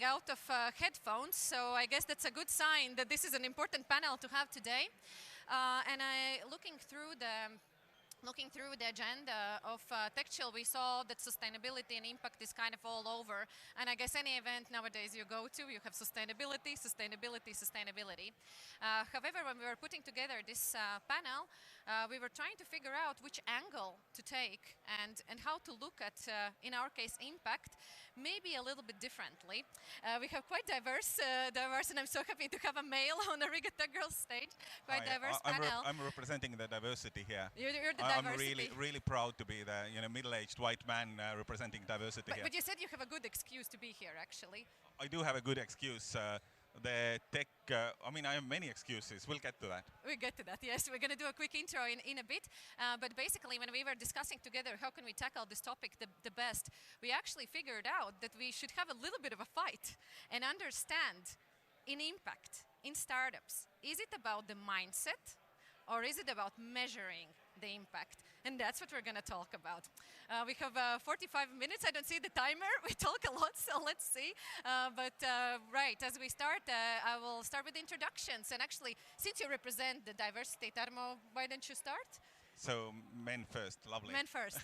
out of headphones, so I guess that's a good sign that this is an important panel to have today. And looking through the agenda of TechChill, we saw that sustainability and impact is kind of all over. And I guess any event nowadays you go to, you have sustainability, sustainability, sustainability. However, when we were putting together this panel, we were trying to figure out which angle to take and how to look at, in our case, impact, maybe a little bit differently. We have quite diverse, and I'm so happy to have a male on the Riga Tech Girls stage. Quite diverse panel. I'm representing the diversity here. You're the I'm diversity. really proud to be the middle-aged white man representing diversity here. But you said you have a good excuse to be here, actually. I do have a good excuse. The tech, I have many excuses. We'll get to that. We'll get to that, yes. We're going to do a quick intro in a bit. But basically, when we were discussing together how can we tackle this topic the best, we actually figured out that we should have a little bit of a fight and understand in impact, in startups, is it about the mindset or is it about measuring the impact? And that's what we're going to talk about. We have 45 minutes. I don't see the timer. We talk a lot, so let's see. Right, as we start, I will start with introductions. And actually, since you represent the diversity, Tarmo, why don't you start? So, men first, lovely. Men first.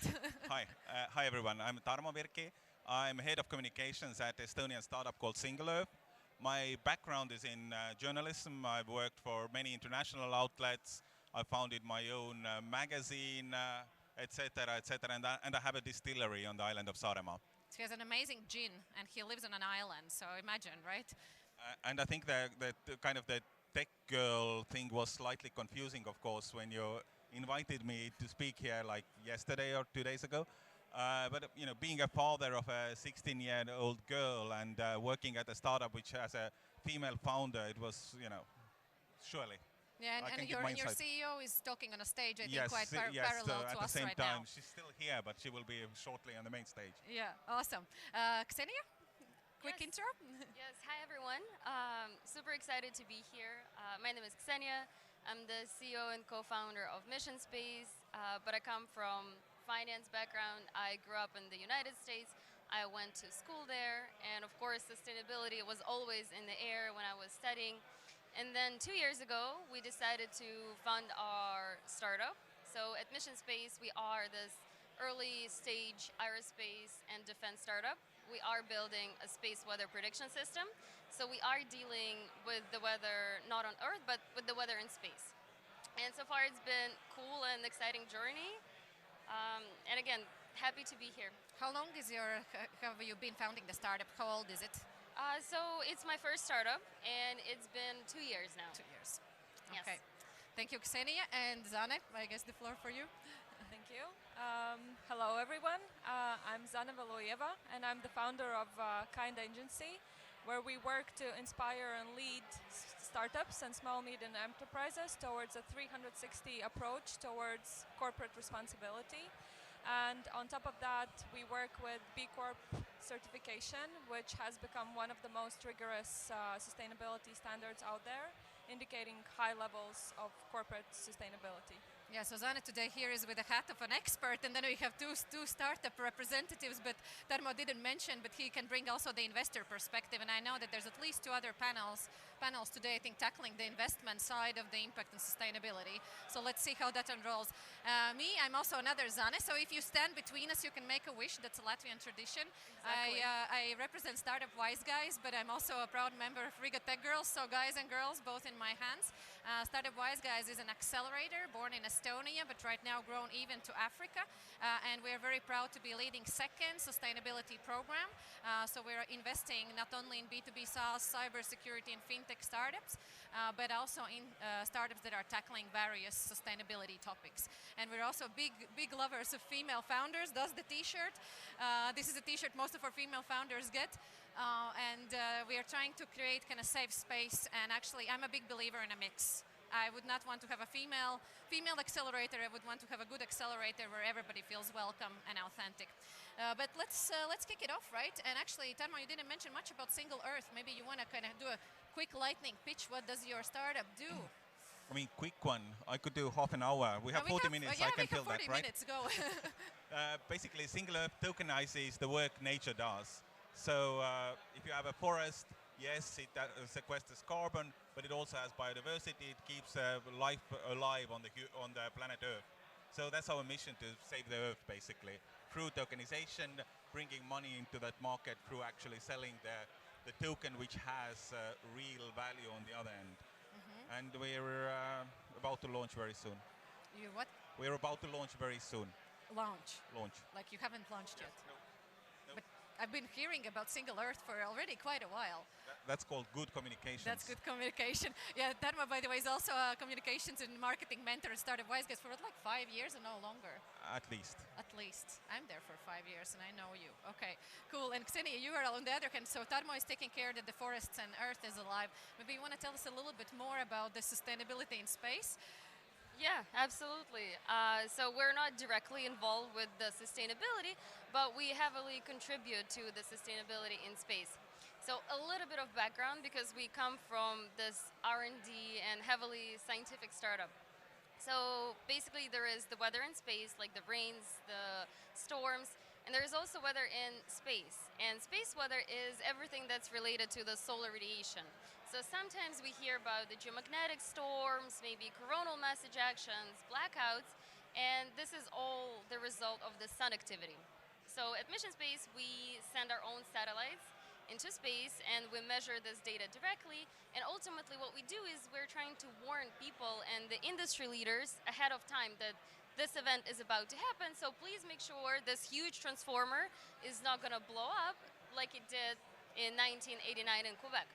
Hi everyone. I'm Tarmo Virki. I'm head of communications at Estonian startup called Single.Earth. My background is in journalism. I've worked for many international outlets. I founded my own magazine, etc., and I have a distillery on the island of Saaremaa. So he has an amazing gin, and he lives on an island. So imagine, right? And I think that kind of the tech girl thing was slightly confusing, of course, when you invited me to speak here like yesterday or 2 days ago. But being a father of a 16-year-old girl and working at a startup which has a female founder, it was, surely. Yeah, and your CEO is talking on a stage, I think, quite parallel to us right now. At the same time, she's still here, but she will be shortly on the main stage. Yeah, awesome. Ksenia, quick intro? Yes, hi everyone. Super excited to be here. My name is Ksenia. I'm the CEO and co-founder of Mission Space, but I come from finance background. I grew up in the United States. I went to school there, and of course, sustainability was always in the air when I was studying. And then 2 years ago, we decided to fund our startup. So at Mission Space, we are this early stage aerospace and defense startup. We are building a space weather prediction system. So we are dealing with the weather, not on Earth, but with the weather in space. And so far, it's been cool and exciting journey. And again, happy to be here. How long have you been founding the startup? How old is it? So it's my first startup, and it's been 2 years now. 2 years. Yes. Okay. Thank you, Ksenia. And Zane, I guess the floor for you. Thank you. Hello, everyone. I'm Zane Valujeva, and I'm the founder of KIIND agency, where we work to inspire and lead startups and small medium enterprises towards a 360 approach towards corporate responsibility. And on top of that, we work with B Corp certification, which has become one of the most rigorous sustainability standards out there, indicating high levels of corporate sustainability. Yeah, so Zane today here is with the hat of an expert, and then we have two startup representatives, but Tarmo didn't mention, but he can bring also the investor perspective, and I know that there's at least 2 other panels today, I think, tackling the investment side of the impact and sustainability. So let's see how that unrolls. I'm also another Zane, so if you stand between us, you can make a wish. That's a Latvian tradition. Exactly. I represent Startup Wise Guys, but I'm also a proud member of Riga Tech Girls, so guys and girls, both in my hands. Startup Wise Guys is an accelerator born in Estonia, but right now grown even to Africa. And we're very proud to be leading second sustainability program. So we're investing not only in B2B SaaS, cybersecurity and fintech startups, but also in startups that are tackling various sustainability topics. And we're also big lovers of female founders. That's the t-shirt. This is a t-shirt most of our female founders get. We are trying to create kind of safe space. And actually, I'm a big believer in a mix. I would not want to have a female accelerator. I would want to have a good accelerator where everybody feels welcome and authentic. But let's kick it off, right? And actually, Tarmo, you didn't mention much about Single.Earth. Maybe you want to kind of do a quick lightning pitch. What does your startup do? I mean, quick one. I could do half an hour. We have 40 minutes. I can fill that, right? Yeah, we have 40 minutes. Go. Basically, Single.Earth tokenizes the work nature does. So if you have a forest, yes, it sequesters carbon, but it also has biodiversity. It keeps life alive on the planet Earth. So that's our mission, to save the Earth, basically, through tokenization, bringing money into that market through actually selling the token, which has real value on the other end. And we're about to launch very soon. You what? We're about to launch very soon. Launch. Launch. Like you haven't launched yet. No. But I've been hearing about Single.Earth for already quite a while. That's called good communications. That's good communication. Yeah, Tarmo, by the way, is also a communications and marketing mentor and started Wise Guys for like 5 years and no longer. At least. At least. I'm there for 5 years and I know you. Okay, cool. And Ksenia, you are on the other hand. So Tarmo is taking care that the forests and Earth is alive. Maybe you want to tell us a little bit more about the sustainability in space? Yeah, absolutely. So we're not directly involved with the sustainability, but we heavily contribute to the sustainability in space. So a little bit of background, because we come from this R&D and heavily scientific startup. So basically there is the weather in space, like the rains, the storms, and there is also weather in space. And space weather is everything that's related to the solar radiation. So sometimes we hear about the geomagnetic storms, maybe coronal mass ejections, blackouts, and this is all the result of the sun activity. So at Mission Space, we send our own satellites into space and we measure this data directly, and ultimately what we do is we're trying to warn people and the industry leaders ahead of time that this event is about to happen, so please make sure this huge transformer is not going to blow up like it did in 1989 in Quebec.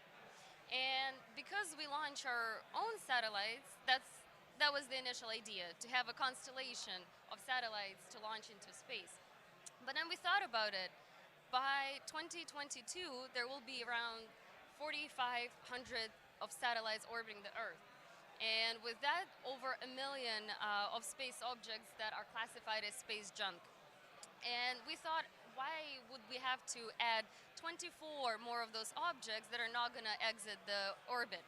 And because we launch our own satellites, that was the initial idea, to have a constellation of satellites to launch into space. But then we thought about it. By 2022, there will be around 4,500 of satellites orbiting the Earth. And with that, over 1 million of space objects that are classified as space junk. And we thought, why would we have to add 24 more of those objects that are not going to exit the orbit?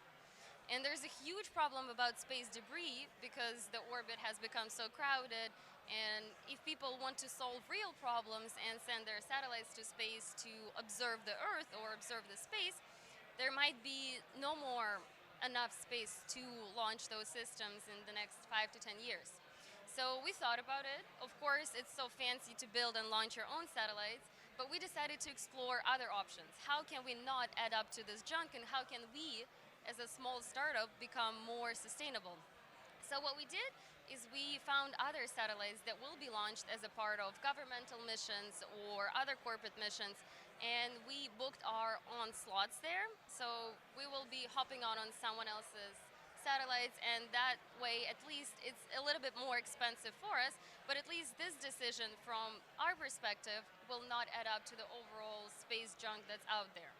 And there's a huge problem about space debris because the orbit has become so crowded, and if people want to solve real problems and send their satellites to space to observe the Earth or observe the space, there might be no more enough space to launch those systems in the next 5 to 10 years. So we thought about it. Of course, it's so fancy to build and launch your own satellites, but we decided to explore other options. How can we not add up to this junk, and how can we, as a small startup, become more sustainable? So what we did is we found other satellites that will be launched as a part of governmental missions or other corporate missions, and we booked our own slots there. So we will be hopping on someone else's satellites, and that way at least it's a little bit more expensive for us, but at least this decision from our perspective will not add up to the overall space junk that's out there.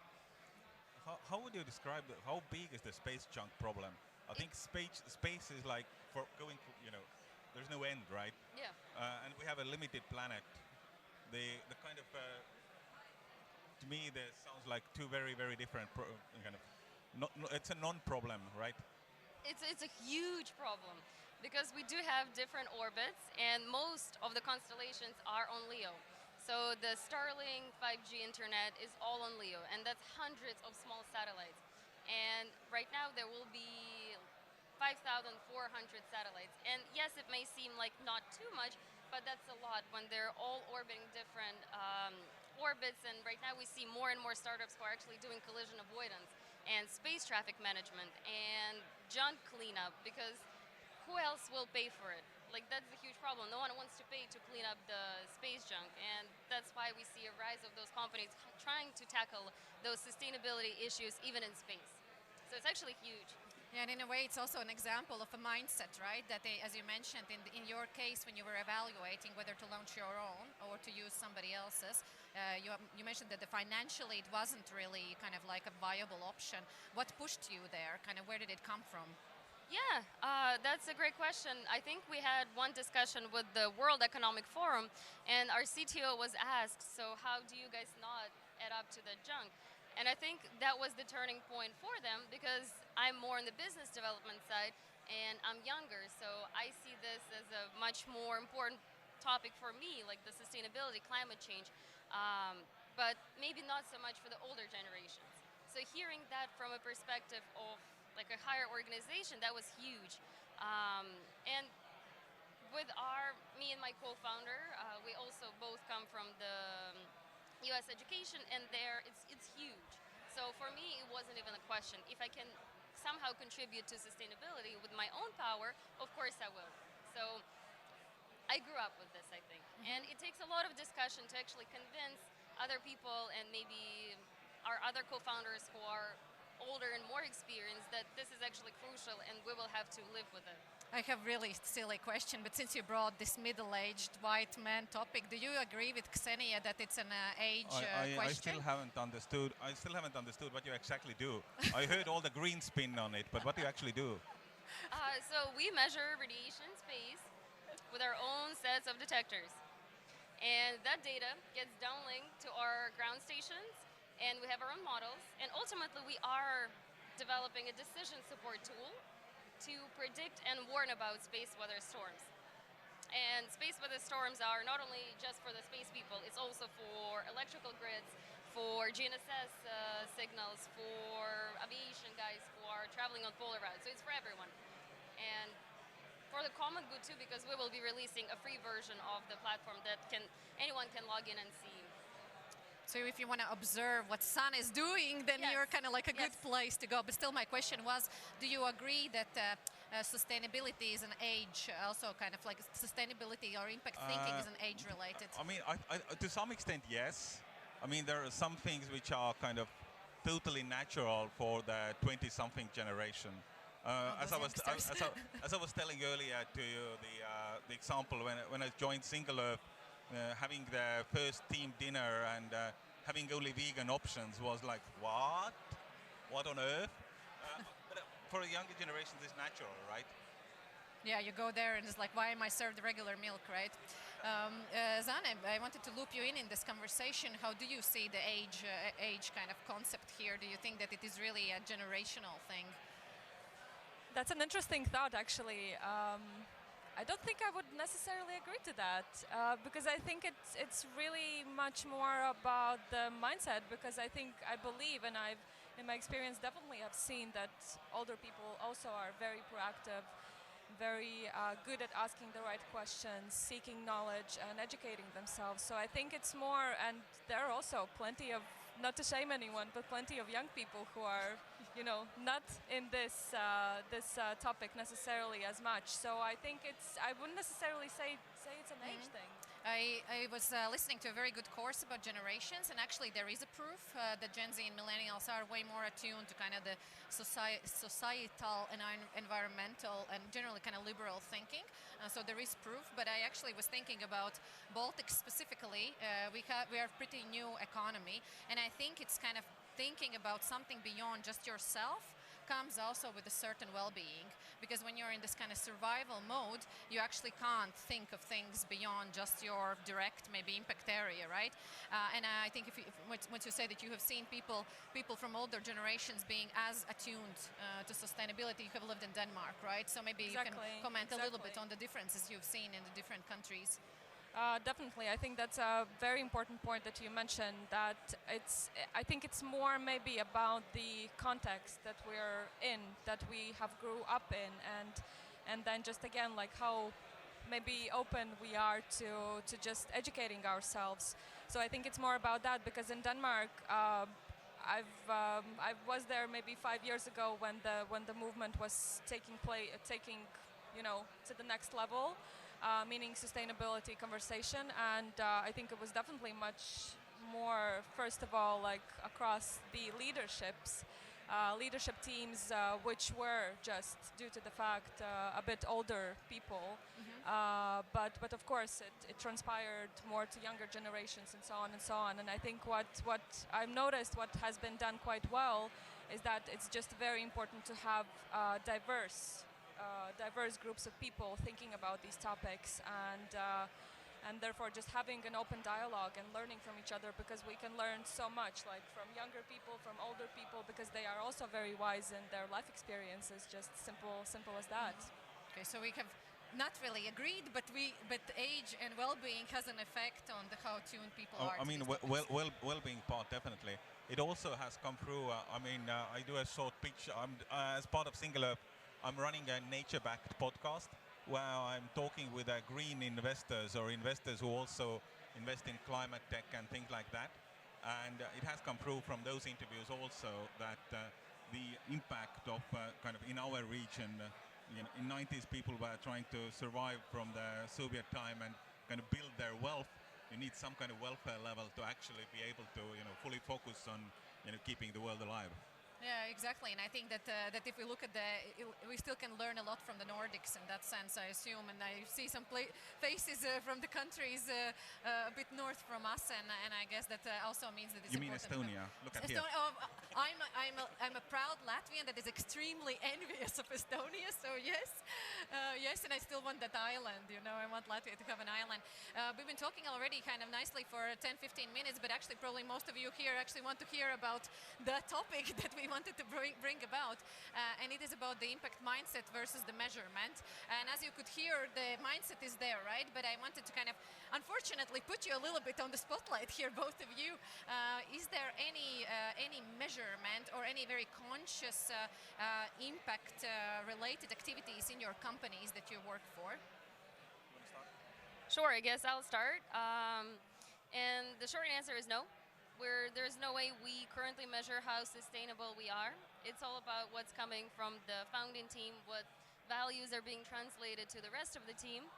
How would you describe how big is the space junk problem? I think space is like for going, there's no end, right? Yeah. And we have a limited planet. The kind of to me, this sounds like two very, very different kind of. It's a non-problem, right? It's a huge problem because we do have different orbits, and most of the constellations are on LEO. So the Starlink 5G internet is all on LEO, and that's hundreds of small satellites. And right now there will be 5,400 satellites. And yes, it may seem like not too much, but that's a lot when they're all orbiting different orbits. And right now we see more and more startups who are actually doing collision avoidance and space traffic management and junk cleanup, because who else will pay for it? Like, that's a huge problem. No one wants to pay to clean up the space junk, and that's why we see a rise of those companies trying to tackle those sustainability issues even in space. So it's actually huge. Yeah, and in a way, it's also an example of a mindset, right? That they, as you mentioned, in your case, when you were evaluating whether to launch your own or to use somebody else's, you mentioned that financially it wasn't really kind of like a viable option. What pushed you there? Kind of where did it come from? Yeah, that's a great question. I think we had one discussion with the World Economic Forum, and our CTO was asked, so how do you guys not add up to the junk? And I think that was the turning point for them, because I'm more on the business development side and I'm younger, so I see this as a much more important topic for me, like the sustainability, climate change. but maybe not so much for the older generations. So hearing that from a perspective of like a higher organization, that was huge. And with me and my co-founder, we also both come from the U.S. education, and there it's huge. So for me, it wasn't even a question. If I can somehow contribute to sustainability with my own power, of course I will. So I grew up with this, I think. And it takes a lot of discussion to actually convince other people and maybe our other co-founders who are older and more experienced that this is actually crucial and we will have to live with it. I have really silly question, but since you brought this middle-aged white man topic, do you agree with Ksenia that it's an age I question? still haven't understood. I still haven't understood what you exactly do. I heard all the green spin on it, but what do you actually do? So we measure radiation space with our own sets of detectors. And that data gets downlinked to our ground stations, and we have our own models. And ultimately, we are developing a decision support tool to predict and warn about space weather storms. And space weather storms are not only just for the space people, it's also for electrical grids, for GNSS signals, for aviation guys who are traveling on polar routes. So it's for everyone. And for the common good too, because we will be releasing a free version of the platform that anyone can log in and see. So if you want to observe what sun is doing, then Yes. you're kind of like a good Yes. place to go. But still, my question was, do you agree that sustainability is an age, also kind of like sustainability or impact thinking is an age related? I mean, to some extent, yes. I mean, there are some things which are kind of totally natural for the 20-something generation. As I was telling earlier to you, the example when I joined Single.Earth, having the first team dinner and having only vegan options was like, what on earth? But for a younger generation, this is natural, right? Yeah, you go there and it's like, why am I served regular milk, right? Zane, I wanted to loop you in this conversation. How do you see the age kind of concept here? Do you think that it is really a generational thing? That's an interesting thought, actually. I don't think I would necessarily agree to that because I think it's really much more about the mindset. Because I believe, and I've in my experience definitely have seen that older people also are very proactive, very good at asking the right questions, seeking knowledge, and educating themselves. So I think it's more, and there are also plenty of, not to shame anyone, but plenty of young people who are, not in this topic necessarily as much. So I think I wouldn't necessarily say it's an age thing. I was listening to a very good course about generations, and actually there is a proof that Gen Z and millennials are way more attuned to kind of the societal and environmental and generally kind of liberal thinking. So there is proof, but I actually was thinking about Baltic specifically. We are a pretty new economy, and I think it's kind of thinking about something beyond just yourself comes also with a certain well-being, because when you're in this kind of survival mode, you actually can't think of things beyond just your direct maybe impact area, right? And I think once you say that you have seen people from older generations being as attuned to sustainability, you have lived in Denmark, right? So maybe Exactly. You can comment a little bit on the differences you've seen in the different countries. Definitely, I think that's a very important point that you mentioned. That I think it's more maybe about the context that we're in, that we have grew up in, and then just again like how maybe open we are to just educating ourselves. So I think it's more about that, because in Denmark, I was there maybe 5 years ago when the movement was taking to the next level. Meaning sustainability conversation, and I think it was definitely much more, first of all, like across the leadership teams, which were just due to the fact a bit older people, but of course it transpired more to younger generations and so on and so on. And I think what I've noticed, what has been done quite well, is that it's just very important to have diverse groups of people thinking about these topics, and therefore just having an open dialogue and learning from each other, because we can learn so much, like from younger people, from older people, because they are also very wise in their life experiences. Just simple as that. Okay, so we have not really agreed, but age and well-being has an effect on how tuned people are. I mean, well-being part definitely. It also has come through. I do a short pitch. As part of Single.Earth, I'm running a nature-backed podcast where I'm talking with green investors or investors who also invest in climate tech and things like that. And it has come through from those interviews also that the impact of kind of in our region. In 90s, people were trying to survive from the Soviet time and kind of build their wealth. You need some kind of welfare level to actually be able to, fully focus on, keeping the world alive. Yeah, exactly. And I think that if we look at we still can learn a lot from the Nordics in that sense, I assume. And I see some faces from the countries a bit north from us, and I guess that also means that it's You mean Estonia? Look at here. I'm a proud Latvian that is extremely envious of Estonia. So yes, yes, and I still want that island. I want Latvia to have an island. We've been talking already kind of nicely for 10-15 minutes, but actually probably most of you here actually want to hear about the topic that we wanted to bring about, and it is about the impact mindset versus the measurement. And as you could hear, the mindset is there, right? But I wanted to kind of, unfortunately, put you a little bit on the spotlight here, both of you. Is there any measurement or any very conscious impact-related activities in your companies that you work for? Sure, I guess I'll start. And the short answer is no. There's no way we currently measure how sustainable we are. It's all about what's coming from the founding team, what values are being translated to the rest of the team.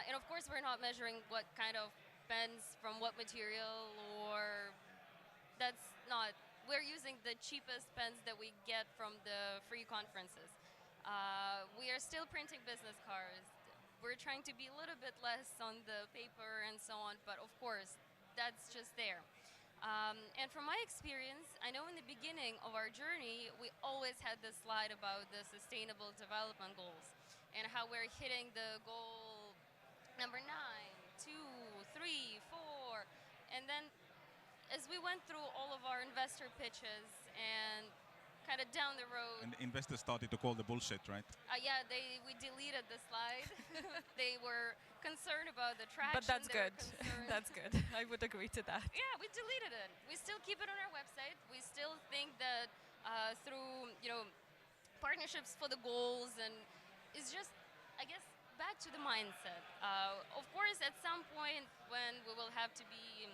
And of course, we're not measuring what kind of pens from what material, or that's not. We're using the cheapest pens that we get from the free conferences. We are still printing business cards. We're trying to be a little bit less on the paper and so on, but of course, that's just there. And from my experience, I know in the beginning of our journey, we always had this slide about the Sustainable Development Goals and how we're hitting the goal number 9, 2, 3, 4. And then as we went through all of our investor pitches and kind of down the road. And investors started to call the bullshit, right? Yeah, we deleted the slide. They were concerned about the traction. But that's good. That's good. I would agree to that. Yeah, we deleted it. We still keep it on our website. We still think that through partnerships for the goals, and it's just, I guess, back to the mindset. Of course, at some point when we will have to be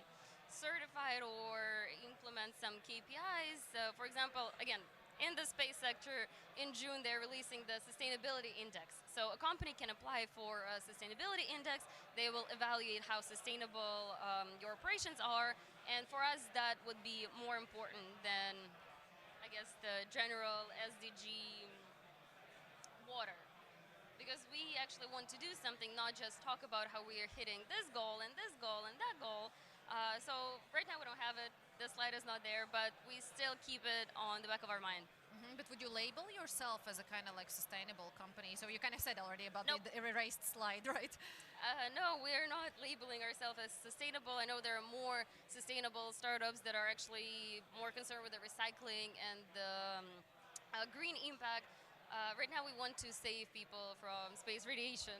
certified or implement some KPIs, for example, again, in the space sector, in June, they're releasing the Sustainability Index. So a company can apply for a Sustainability Index. They will evaluate how sustainable your operations are. And for us, that would be more important than, I guess, the general SDG water. Because we actually want to do something, not just talk about how we are hitting this goal and this goal and that goal. So right now we don't have it. The slide is not there, but we still keep it on the back of our mind. But would you label yourself as a kind of like sustainable company? So you kind of said already about Nope. the erased slide, right? No, we are not labeling ourselves as sustainable. I know there are more sustainable startups that are actually more concerned with the recycling and the green impact. Right now we want to save people from space radiation.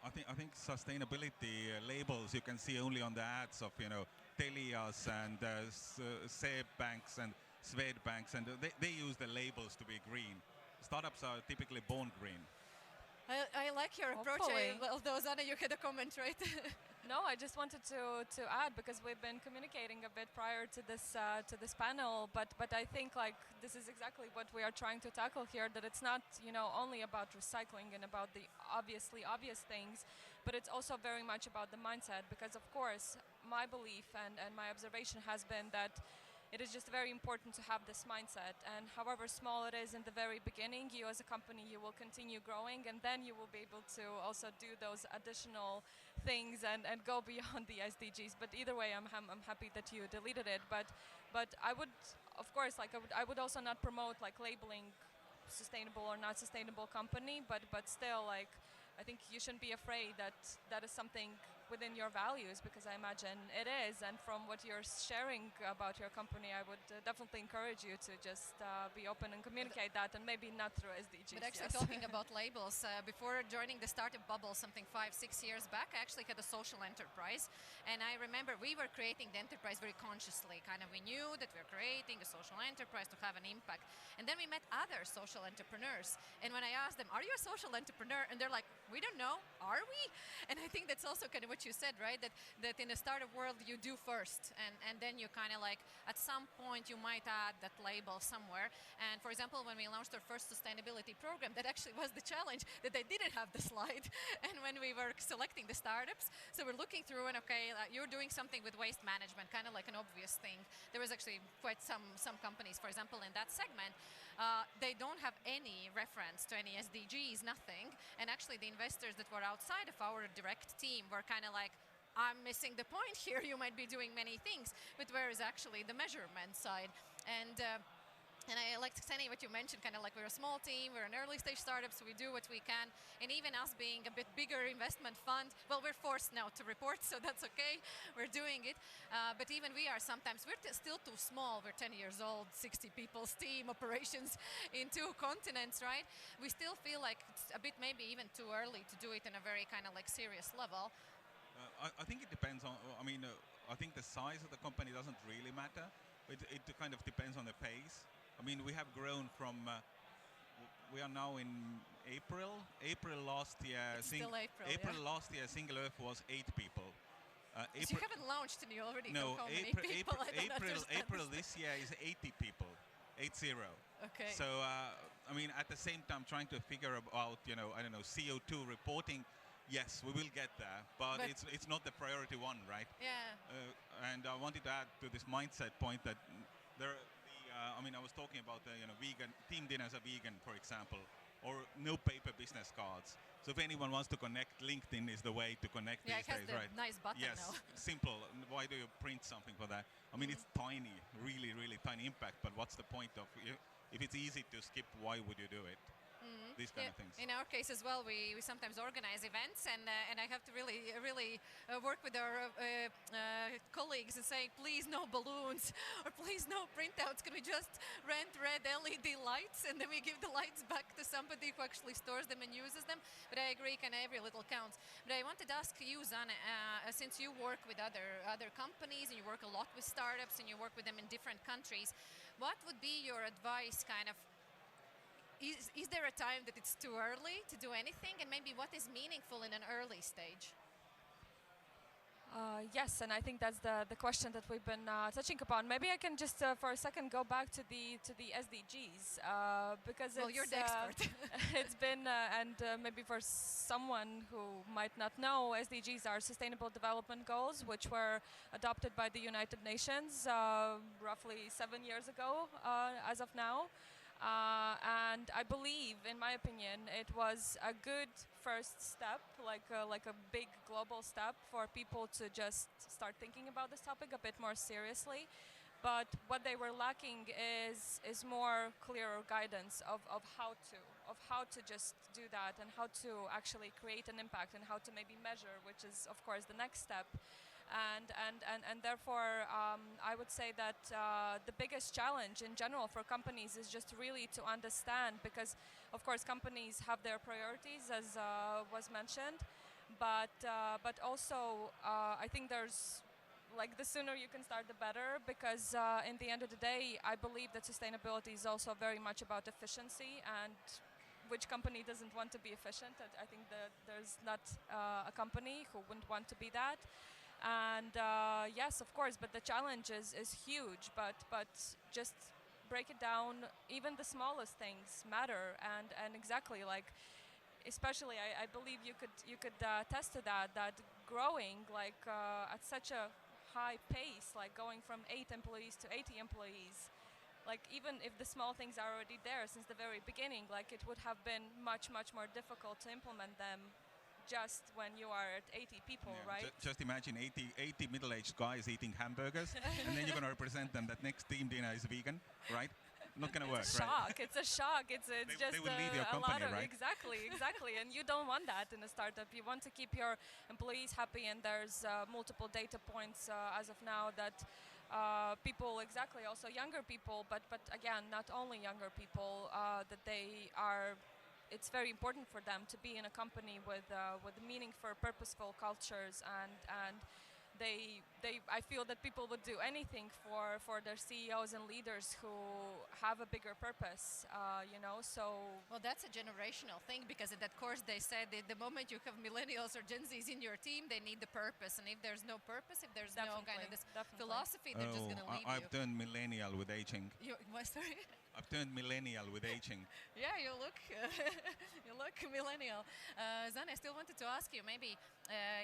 I think sustainability labels you can see only on the ads of Telias and Banks and Swedbanks, and they use the labels to be green. Startups are typically born green. I like your approach. Although Zana, you had a comment, right? No, I just wanted to add, because we've been communicating a bit prior to this panel, but I think like this is exactly what we are trying to tackle here, that it's not only about recycling and about the obvious things, but it's also very much about the mindset, because of course my belief and my observation has been that it is just very important to have this mindset, and however small it is in the very beginning, you as a company, you will continue growing, and then you will be able to also do those additional things and go beyond the SDGs. But either way, I'm happy that you deleted it. But I would, of course, like I would also not promote like labeling sustainable or not sustainable company, but still, like I think you shouldn't be afraid that that is something within your values, because I imagine it is. And from what you're sharing about your company, I would definitely encourage you to just be open and communicate that, and maybe not through SDGs. But actually, talking about labels, before joining the startup bubble something 5-6 years back, I actually had a social enterprise. And I remember we were creating the enterprise very consciously. Kind of we knew that we were creating a social enterprise to have an impact. And then we met other social entrepreneurs. And when I asked them, are you a social entrepreneur? And they're like, we don't know, are we? And I think that's also kind of what you said, right? That in the startup world, you do first. And then you kind of like, at some point, you might add that label somewhere. And for example, when we launched our first sustainability program, that actually was the challenge, that they didn't have the slide. And when we were selecting the startups, so we're looking through and okay, you're doing something with waste management, kind of like an obvious thing. There was actually quite some companies, for example, in that segment, they don't have any reference to any SDGs, nothing. And actually the investors that were outside of our direct team were kind of like, I'm missing the point here, you might be doing many things, but where is actually the measurement side? And I like, Ksenia, what you mentioned, kind of like we're a small team, we're an early stage startup, so we do what we can. And even us being a bit bigger investment fund, well, we're forced now to report, so that's okay. We're doing it. But even we are sometimes, we're still too small. We're 10 years old, 60 people's team, operations in 2 continents, right? We still feel like it's a bit maybe even too early to do it in a very kind of like serious level. I think it depends on, I think the size of the company doesn't really matter. It kind of depends on the pace. I mean, we have grown from, we are now in April. April last year, April last year, Single.Earth was 8 people. So you haven't launched and you already no, know how many people. April this year is 80 people, 80. Okay. So, I mean, at the same time, trying to figure out, I don't know, CO2 reporting. Yes, we will get there, but it's not the priority one, right? Yeah. And I wanted to add to this mindset point that I was talking about the vegan team dinners are vegan, for example, or no paper business cards. So if anyone wants to connect, LinkedIn is the way to connect these days, right? Nice button yes, now. simple. Why do you print something for that? I mean, it's tiny, really, really tiny impact. But what's the point of if it's easy to skip? Why would you do it? These kind of things. In our case as well, we sometimes organize events, and I have to really work with our colleagues and say, please no balloons, or please no printouts. Can we just rent red LED lights, and then we give the lights back to somebody who actually stores them and uses them? But I agree, kind of every little counts. But I wanted to ask you, Zane, since you work with other companies and you work a lot with startups and you work with them in different countries, what would be your advice, kind of? Is there a time that it's too early to do anything, and maybe what is meaningful in an early stage? Yes, and I think that's the question that we've been touching upon. Maybe I can just for a second go back to the SDGs because you're the expert. It's been and maybe for someone who might not know, SDGs are Sustainable Development Goals, which were adopted by the United Nations roughly 7 years ago, as of now. And I believe, in my opinion, it was a good first step, like a big global step for people to just start thinking about this topic a bit more seriously. But what they were lacking is more clearer guidance of how to just do that, and how to actually create an impact, and how to maybe measure, which is of course the next step. And therefore, I would say that the biggest challenge in general for companies is just really to understand, because of course companies have their priorities, as was mentioned, but also I think there's, like, the sooner you can start the better, because in the end of the day, I believe that sustainability is also very much about efficiency, and which company doesn't want to be efficient? I think that there's not a company who wouldn't want to be that. And yes, of course, but the challenge is huge, but just break it down. Even the smallest things matter, and exactly, like, especially I believe you could attest to that growing like at such a high pace, like going from 8 employees to 80 employees, like even if the small things are already there since the very beginning, like it would have been much more difficult to implement them just when you are at 80 people, right? Just imagine 80 middle-aged guys eating hamburgers, and then you're going to represent them that next team dinner is vegan, right? not going to work, It's a right? shock. It's a shock. It's just they will leave your a company, lot of right? exactly. And you don't want that in a startup. You want to keep your employees happy. And there's multiple data points as of now that people, exactly, also younger people, but again, not only younger people, that they are. It's very important for them to be in a company with meaningful, purposeful cultures, and they I feel that people would do anything for their CEOs and leaders who have a bigger purpose, so Well, that's a generational thing because at that course they said that the moment you have millennials or Gen Zs in your team, they need the purpose, and if there's no purpose, if there's no kind of this philosophy, they're just going to leave I've turned millennial with aging. What, sorry? I've turned millennial with aging. Yeah, you look you look millennial. Zane, I still wanted to ask you, maybe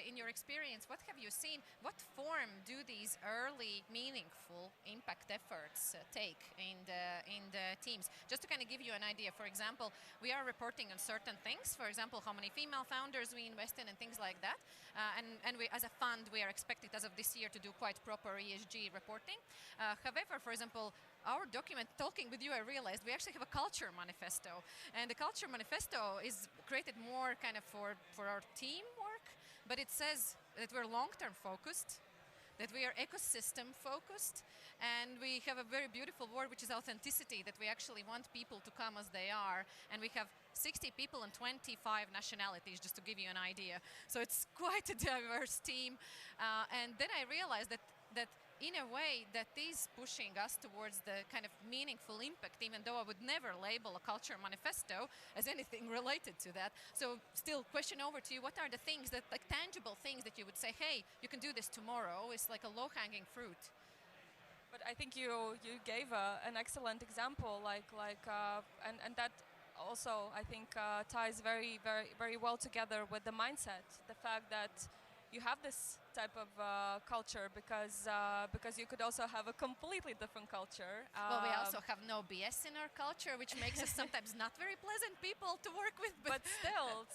in your experience, what have you seen? What form do these early, meaningful impact efforts take in the teams? Just to kind of give you an idea, for example, we are reporting on certain things. For example, how many female founders we invest in and things like that. And we, as a fund, we are expected as of this year to do quite proper ESG reporting. However, for example, our document, talking with you, I realized we actually have a culture manifesto. And the culture manifesto is created more kind of for our teamwork, but it says that we're long-term focused, that we are ecosystem focused, and we have a very beautiful word, which is authenticity, that we actually want people to come as they are. And we have 60 people and 25 nationalities, just to give you an idea. So it's quite a diverse team. And then I realized that in a way that is pushing us towards the kind of meaningful impact, even though I would never label a culture manifesto as anything related to that. So still, question over to you, what are the things that, like tangible things that you would say, hey, you can do this tomorrow? It's like a low-hanging fruit. But I think you gave an excellent example, and that also I think ties very well together with the mindset, the fact that you have this type of culture because you could also have a completely different culture. Well, we also have no BS in our culture, which makes us sometimes not very pleasant people to work with. But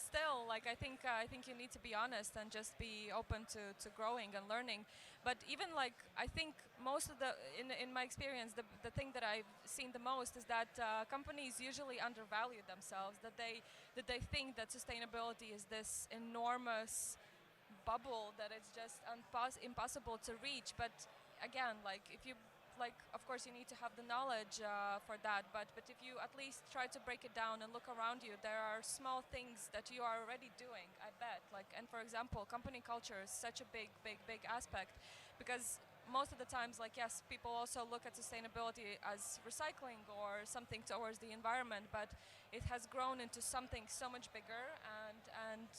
still, like I think you need to be honest and just be open to growing and learning. But even like I think most of in my experience, the thing that I've seen the most is that companies usually undervalue themselves. That they think that sustainability is this enormous bubble that it's just impossible to reach. But again, like if you of course you need to have the knowledge for that, but if you at least try to break it down and look around you, there are small things that you are already doing, I bet. And for example, company culture is such a big aspect, because most of the times, yes, people also look at sustainability as recycling or something towards the environment, but it has grown into something so much bigger, and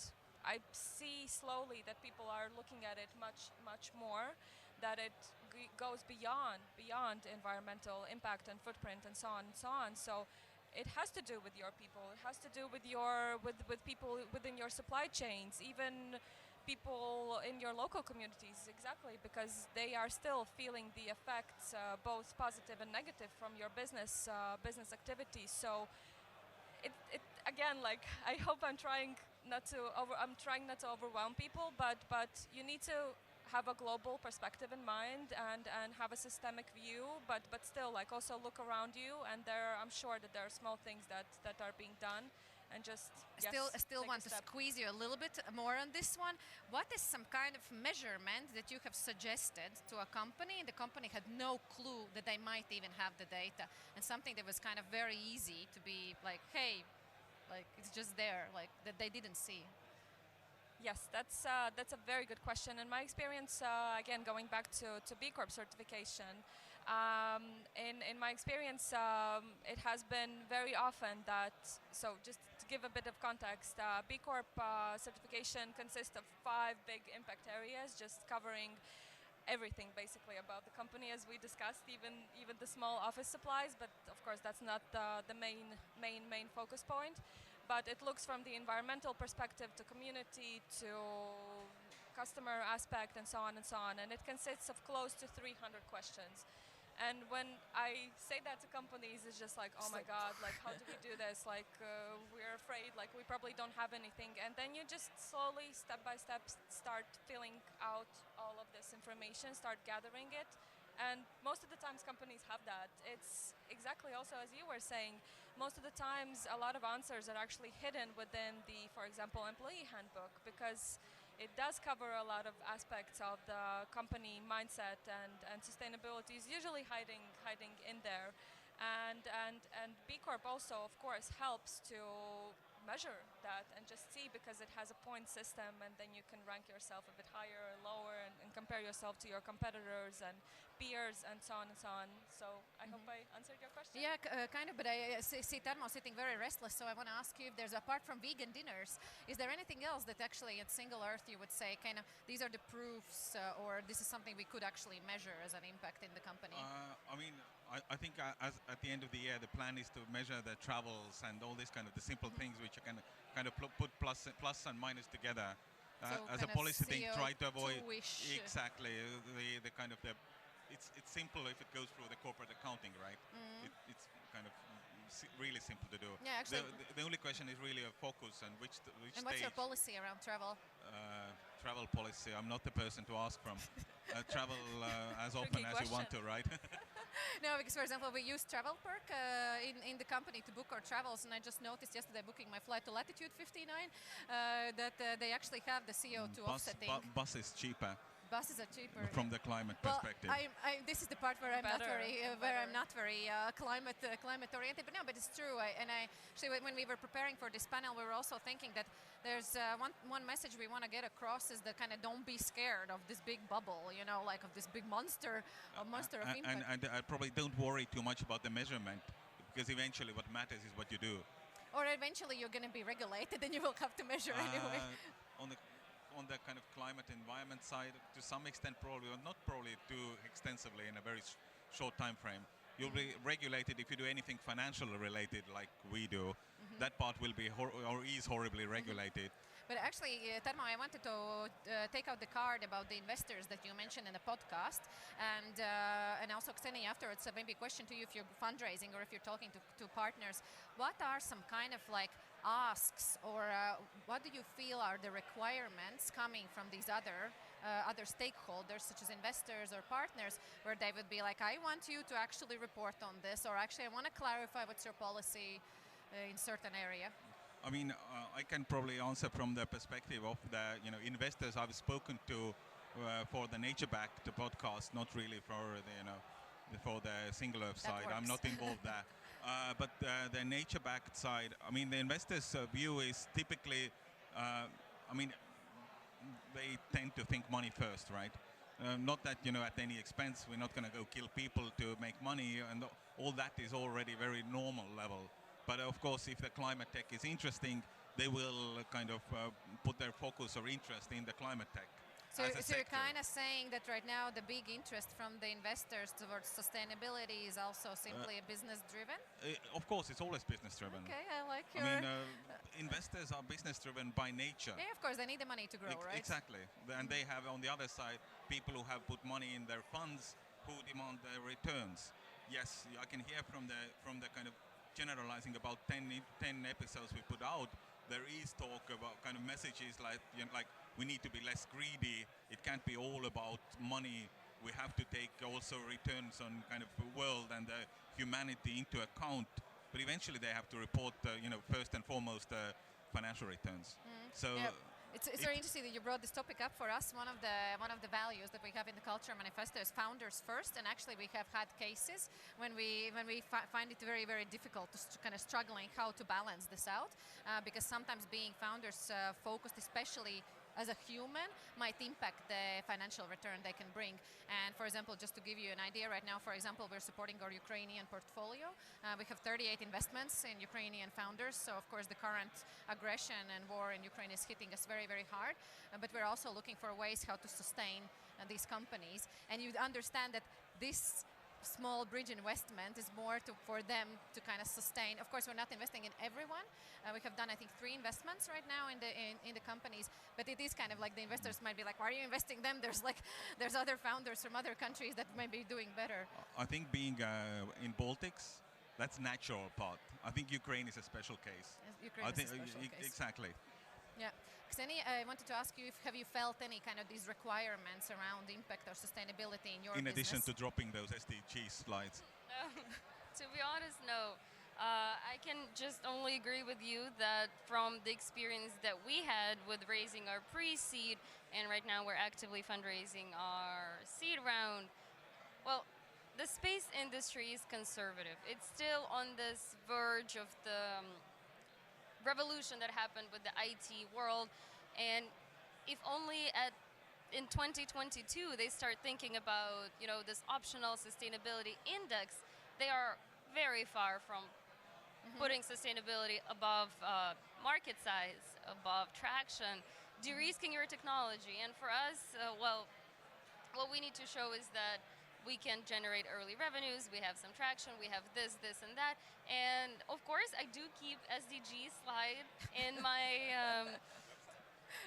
I see slowly that people are looking at it much more, that it goes beyond environmental impact and footprint and so on and so on. So it has to do with your people. It has to do with with people within your supply chains, even people in your local communities, exactly, because they are still feeling the effects, both positive and negative, from your business activities. So it again, I hope I'm trying not to overwhelm people, but you need to have a global perspective in mind and have a systemic view, but still also look around you, and I'm sure that there are small things that are being done, and just I still want to squeeze you a little bit more on this one. What is some kind of measurement that you have suggested to a company, and the company had no clue that they might even have the data, and something that was kind of very easy to be like, hey, like it's just there, like that they didn't see? Yes, that's a very good question. In my experience, again, going back to B Corp certification, in my experience, it has been very often that, so just to give a bit of context, B Corp certification consists of 5 big impact areas, just covering everything basically about the company, as we discussed, even the small office supplies, but of course that's not the main focus point. But it looks from the environmental perspective to community to customer aspect and so on, and it consists of close to 300 questions. And when I say that to companies, it's just like, oh my God, like how do we do this? Like we're afraid, like we probably don't have anything. And then you just slowly, step by step, start filling out all of this information, start gathering it. And most of the times companies have that. It's exactly also as you were saying, most of the times a lot of answers are actually hidden within the, for example, employee handbook, because it does cover a lot of aspects of the company mindset, and sustainability is usually hiding in there. And B Corp also, of course, helps to measure that and just see, because it has a point system, and then you can rank yourself a bit higher or lower, and compare yourself to your competitors and peers and so on and so on. So I hope I answered your question. Yeah, kind of, but I see Tarmo sitting very restless, so I want to ask you if there's, apart from vegan dinners, is there anything else that actually at Single.Earth you would say, kind of, these are the proofs, or this is something we could actually measure as an impact in the company? I mean, I think as at the end of the year, the plan is to measure the travels and all these kind of the simple things which you can kind of put plus and minus together. So As a kind of policy thing, try to avoid CO2-ish. exactly the kind of the. It's simple if it goes through the corporate accounting, right? It's kind of really simple to do. Yeah, actually. The only question is really a focus and which And what's stage. your policy around travel? Travel policy. I'm not the person to ask from. Travel as often as you want to, right? No, because for example, we use Travel Perk in the company to book our travels, and I just noticed yesterday booking my flight to Latitude 59 that they actually have the CO2 offsetting. Bus is cheaper Buses are cheaper. from the climate Well, perspective. this is the part where I'm Better, I'm not very climate oriented. But no, but it's true. Actually, when we were preparing for this panel, we were also thinking that there's one message we want to get across is that kind of don't be scared of this big bubble, you know, like of this big monster of impact. And I probably don't worry too much about the measurement, because eventually what matters is what you do. Or eventually you're going to be regulated, and you will have to measure anyway. On the kind of climate environment side, to some extent probably, or not probably too extensively in a very short time frame. You'll be regulated if you do anything financially related like we do. That part will be or is horribly regulated. But actually, Tarmo, I wanted to take out the card about the investors that you mentioned in the podcast, and also Ksenia afterwards. So maybe a question to you if you're fundraising or if you're talking to partners. What are some kind of like asks, or what do you feel are the requirements coming from these other stakeholders, such as investors or partners, where they would be like, I want you to actually report on this, or actually I want to clarify what's your policy in certain area? I mean, I can probably answer from the perspective of the investors I've spoken to for the Nature-backed podcast, not really for for the Single.Earth side. I'm not involved there. But the Nature-backed side, I mean, the investors' view is typically, I mean, they tend to think money first, right? Not that at any expense. We're not going to go kill people to make money, and all that is already very normal level. But of course, if the climate tech is interesting, they will kind of put their focus or interest in the climate tech. So you're kind of saying that right now the big interest from the investors towards sustainability is also simply business driven? Of course, it's always business driven. Okay, I like your... I mean, investors are business driven by nature. Yeah, of course, they need the money to grow, right? Exactly. And they have on the other side people who have put money in their funds who demand their returns. Yes, I can hear from the kind of generalizing about 10 episodes we put out. There is talk about kind of messages like we need to be less greedy. It can't be all about money. We have to take also returns on kind of the world and the humanity into account. But eventually they have to report, first and foremost, financial returns. So. Yeah. It's very interesting that you brought this topic up for us. One of the values that we have in the culture manifesto is founders first, and actually we have had cases when we find it very, very difficult to kind of struggling how to balance this out, because sometimes being founders focused, especially as a human, might impact the financial return they can bring. And for example, just to give you an idea, right now, for example, we're supporting our Ukrainian portfolio. We have 38 investments in Ukrainian founders. So of course, the current aggression and war in Ukraine is hitting us very, very hard. But we're also looking for ways how to sustain these companies. And you understand that this small bridge investment is more for them to kind of sustain. Of course, we're not investing in everyone. We have done, I think, 3 investments right now in the companies. But it is kind of like the investors might be like, why are you investing them? There's other founders from other countries that might be doing better. I think being in Baltics, that's natural part. I think Ukraine is a special case. Ukraine is a special case. Exactly. Yeah. Ksenia, I wanted to ask you, have you felt any kind of these requirements around impact or sustainability in your In business? addition to dropping those SDG slides. No, to be honest, no. I can just only agree with you that from the experience that we had with raising our pre-seed, and right now we're actively fundraising our seed round, well, the space industry is conservative. It's still on this verge of the revolution that happened with the IT world, and if only in 2022 they start thinking about this optional sustainability index, they are very far from putting sustainability above market size, above traction, de-risking your technology. And for us, well, what we need to show is that we can generate early revenues, we have some traction, we have this, and that. And of course, I do keep SDG slide in my,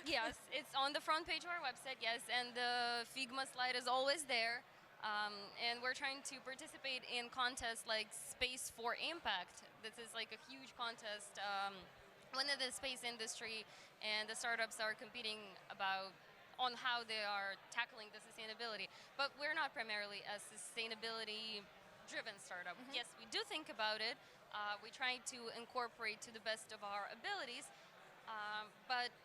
yes, it's on the front page of our website, yes, and the Figma slide is always there. And we're trying to participate in contests like Space for Impact. This is like a huge contest within the space industry, and the startups are competing on how they are tackling the sustainability. But we're not primarily a sustainability-driven startup. Yes, we do think about it. We try to incorporate to the best of our abilities, but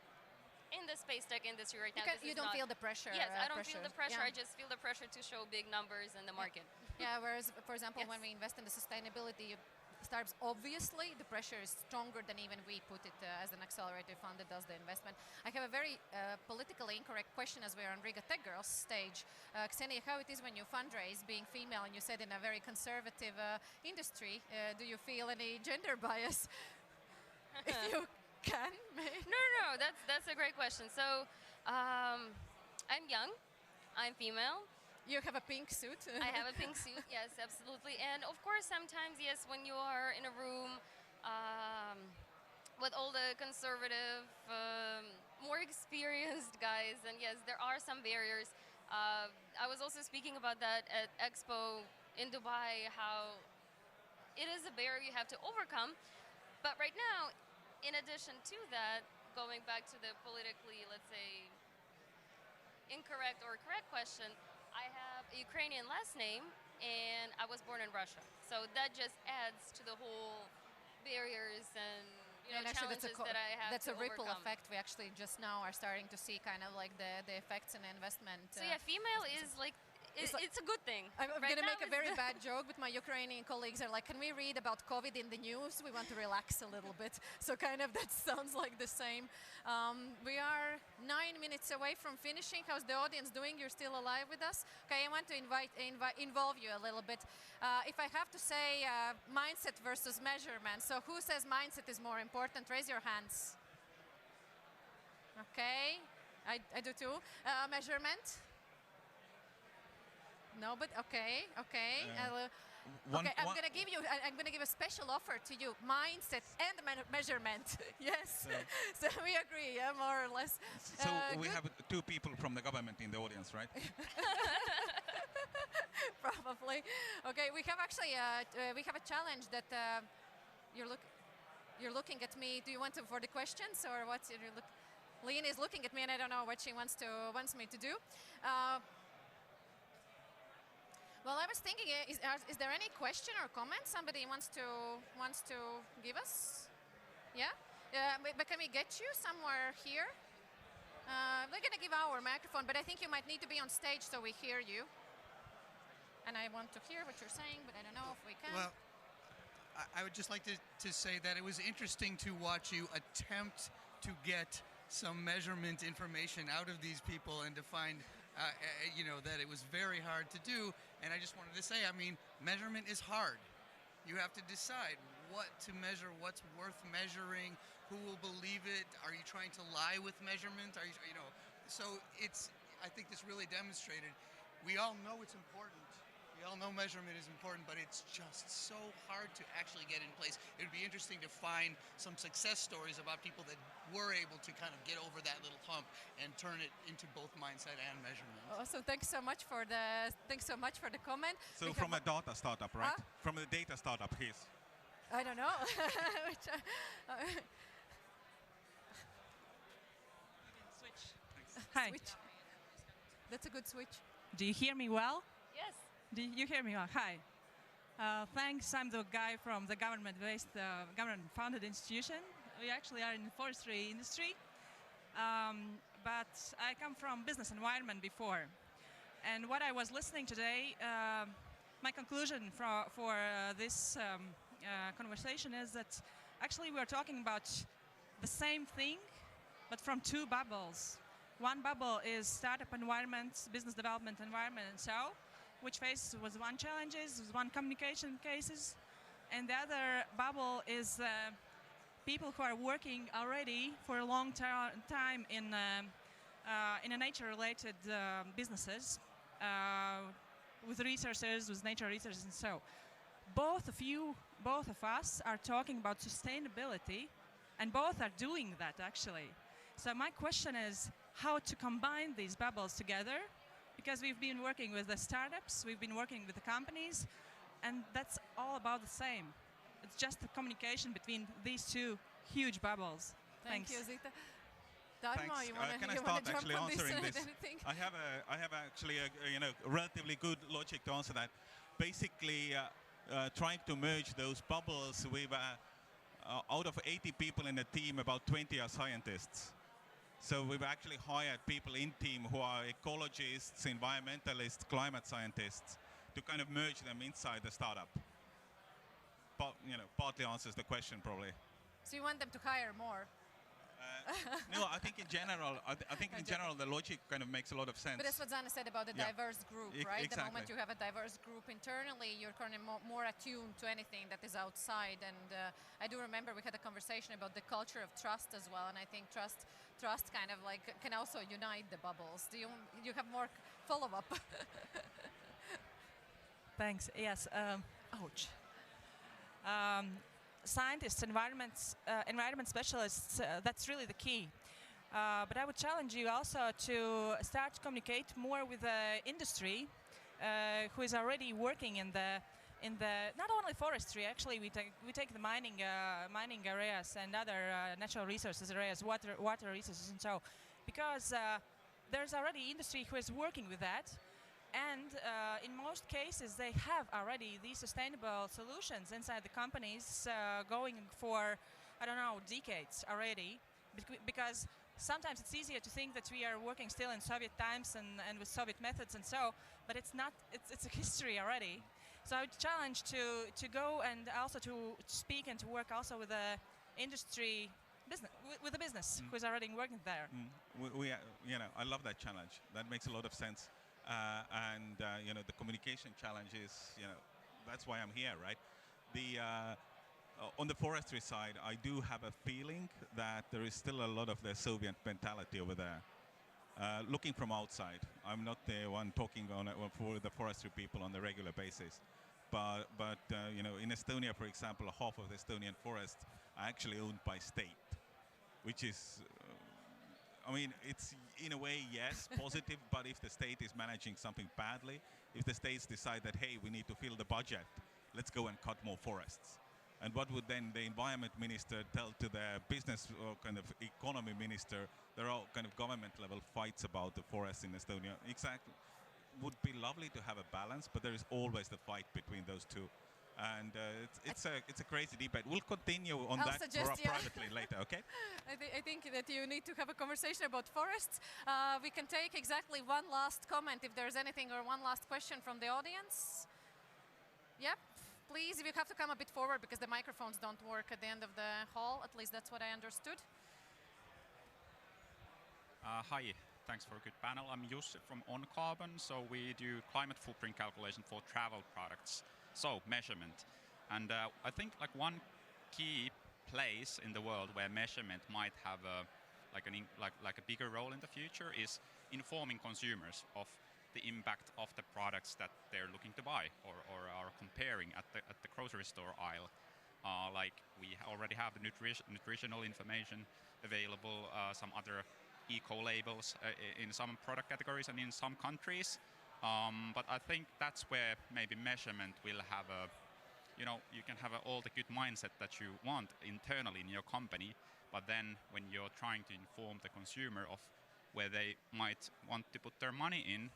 in the space tech industry right now, you don't feel the pressure. Yes, I don't feel the pressure. Yeah. I just feel the pressure to show big numbers in the market. Yeah, whereas, for example, Yes. when we invest in the sustainability startups, obviously the pressure is stronger than even we put it as an accelerator fund that does the investment. I have a very politically incorrect question as we're on Riga Tech Girls stage. Ksenia, how it is when you fundraise, being female, and you said in a very conservative industry, do you feel any gender bias? If you can, maybe. No. That's a great question. So, I'm young. I'm female. You have a pink suit. I have a pink suit, yes, absolutely. And of course, sometimes, yes, when you are in a room with all the conservative, more experienced guys, and yes, there are some barriers. I was also speaking about that at Expo in Dubai, how it is a barrier you have to overcome. But right now, in addition to that, going back to the politically, let's say, incorrect or correct question, I have a Ukrainian last name, and I was born in Russia. So that just adds to the whole barriers and actually challenges that I have that's to a ripple overcome. effect. We actually just now are starting to see kind of like the effects in the investment. So yeah, female is like, it's a good thing. I'm Right going to now make a very bad joke, but my Ukrainian colleagues are like, can we read about COVID in the news? We want to relax a little bit. So kind of that sounds like the same. We are 9 minutes away from finishing. How's the audience doing? You're still alive with us? Okay, I want to involve you a little bit. If I have to say mindset versus measurement, so who says mindset is more important? Raise your hands. Okay, I do too. Measurement? No, but okay. Okay, I'm going to give you. I'm going to give a special offer to you: mindset and measurement. Yes, so we agree, yeah, more or less. So we have two people from the government in the audience, right? Probably. Okay, we have actually we have a challenge that you're looking at me. Do you want to for the questions or what's your look? Lena is looking at me, and I don't know what she wants me to do. Well, I was thinking, is there any question or comment somebody wants to give us? Yeah? But can we get you somewhere here? We're going to give our microphone, but I think you might need to be on stage so we hear you. And I want to hear what you're saying, but I don't know if we can. Well, I would just like to say that it was interesting to watch you attempt to get some measurement information out of these people and to find that it was very hard to do. And I just wanted to say, I mean, measurement is hard. You have to decide what to measure, what's worth measuring, who will believe it. Are you trying to lie with measurement? So I think this really demonstrated, we all know it's important. We all know measurement is important, but it's just so hard to actually get in place. It would be interesting to find some success stories about people that were able to kind of get over that little hump and turn it into both mindset and measurement. Awesome. Thanks so much for the comment. So from a data startup, right? From a data startup, he's. I don't know. Hi. Switch. That's a good switch. Do you hear me well? Yes. Do you hear me well? Hi. Thanks. I'm the guy from the government-based, government-funded institution. We actually are in the forestry industry, but I come from business environment before. And what I was listening today, my conclusion for this conversation is that actually we're talking about the same thing, but from two bubbles. One bubble is startup environment, business development environment, and so, which faces with one challenges, with one communication cases, and the other bubble is people who are working already for a long time in a nature-related businesses with resources, with nature resources, and so. Both of us are talking about sustainability, and both are doing that actually. So my question is how to combine these bubbles together, because we've been working with the startups, we've been working with the companies, and that's all about the same. It's just the communication between these two huge bubbles. Thank Thanks. you, Zita. Tarmo, Thanks. you want Can I to start jump actually on this? answering this? Anything? I have actually a relatively good logic to answer that. Basically, trying to merge those bubbles with out of 80 people in the team, about 20 are scientists. So we've actually hired people in team who are ecologists, environmentalists, climate scientists, to kind of merge them inside the startup. But partly answers the question probably. So you want them to hire more? No, I think in general, I think in general the logic kind of makes a lot of sense. But that's what Zana said about the Yeah. diverse group, right? Exactly. The moment you have a diverse group internally, you're kind of more attuned to anything that is outside. And I do remember we had a conversation about the culture of trust as well. And I think trust kind of like can also unite the bubbles. Do you have more follow-up? Thanks. Yes. Ouch. Scientists, environment specialists, that's really the key. But I would challenge you also to start to communicate more with the industry who is already working in the not only forestry, actually we take the mining areas and other natural resources areas, water resources and so, because there's already industry who is working with that. And in most cases, they have already these sustainable solutions inside the companies going for, I don't know, decades already. Because sometimes it's easier to think that we are working still in Soviet times and with Soviet methods and so, but it's not, it's a history already. So I would challenge to go and also to speak and to work also with the industry business, with the business who is already working there. I love that challenge. That makes a lot of sense. And the communication challenge is, that's why I'm here, right? On the forestry side, I do have a feeling that there is still a lot of the Soviet mentality over there. Looking from outside, I'm not the one talking for the forestry people on the regular basis. But in Estonia, for example, half of the Estonian forest are actually owned by state, which is I mean, it's in a way, yes, positive, but if the state is managing something badly, if the states decide that, hey, we need to fill the budget, let's go and cut more forests. And what would then the environment minister tell to the business or kind of economy minister? There are kind of government level fights about the forests in Estonia. Exactly. Would be lovely to have a balance, but there is always the fight between those two. And it's a crazy debate. We'll continue on I'll that suggest, privately later, okay? I think that you need to have a conversation about forests. We can take exactly one last comment if there's anything or one last question from the audience. Yep, please, if you have to come a bit forward because the microphones don't work at the end of the hall. At least that's what I understood. Hi, thanks for a good panel. I'm Jussi from On Carbon. So we do climate footprint calculation for travel products. So measurement, and I think like one key place in the world where measurement might have a bigger role in the future is informing consumers of the impact of the products that they're looking to buy or are comparing at the grocery store aisle. Like we already have the nutritional information available, some other eco labels in some product categories and in some countries. But I think that's where maybe measurement will have you can have all the good mindset that you want internally in your company, but then when you're trying to inform the consumer of where they might want to put their money in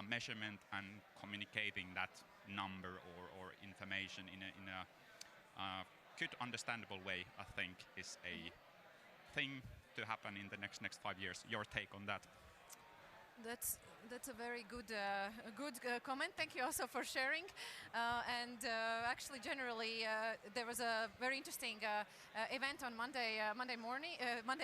measurement and communicating that number or information in a good understandable way, I think is a thing to happen in the next 5 years. Your take on that? That's a very good comment. Thank you also for sharing. Actually, generally, there was a very interesting event on Monday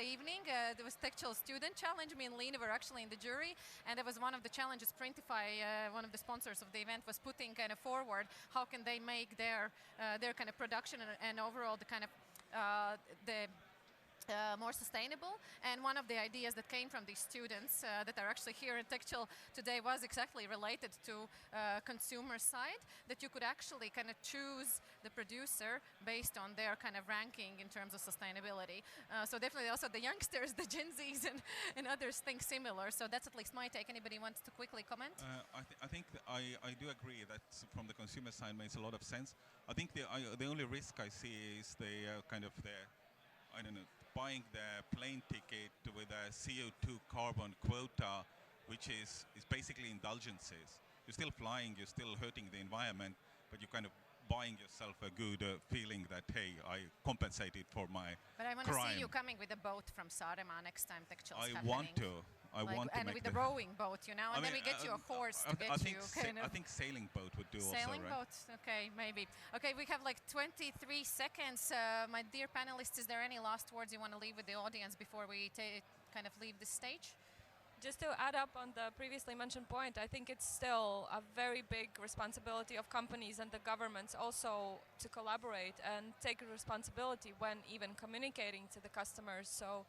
evening. There was TechChill Student Challenge. Me and Lena were actually in the jury, and it was one of the challenges. Printify, one of the sponsors of the event, was putting kind of forward how can they make their kind of production and overall the kind of more sustainable. And one of the ideas that came from these students that are actually here in TechChill today was exactly related to consumer side, that you could actually kind of choose the producer based on their kind of ranking in terms of sustainability. So definitely also the youngsters, the Gen Zs and others think similar. So that's at least my take. Anybody wants to quickly comment? I think I do agree that from the consumer side makes a lot of sense. I think the only risk I see is the kind of I don't know, buying the plane ticket with a CO2 carbon quota, which is basically indulgences. You're still flying, you're still hurting the environment, but you're kind of buying yourself a good feeling that, hey, I compensated for my But I want to see you coming with a boat from Saaremaa next time TechChill's happening. I want to and make with the rowing boat, you know, and then we get you a horse to get you kind of. I think sailing boat would do also, right? Sailing boat, okay, maybe. Okay, we have like 23 seconds. My dear panelists, is there any last words you want to leave with the audience before we kind of leave the stage? Just to add up on the previously mentioned point, I think it's still a very big responsibility of companies and the governments also to collaborate and take responsibility when even communicating to the customers. So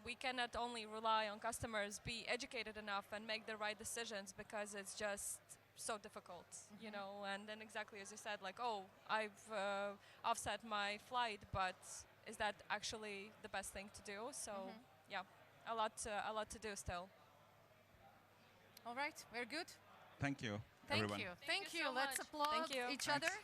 we cannot only rely on customers, be educated enough and make the right decisions, because it's just so difficult, you know. And then exactly as you said, like, oh, I've offset my flight, but is that actually the best thing to do? So yeah, a lot to do still. All right, we're good. Thank you, everyone. Thank you. So Let's much. applaud Thank you. each Thanks. other.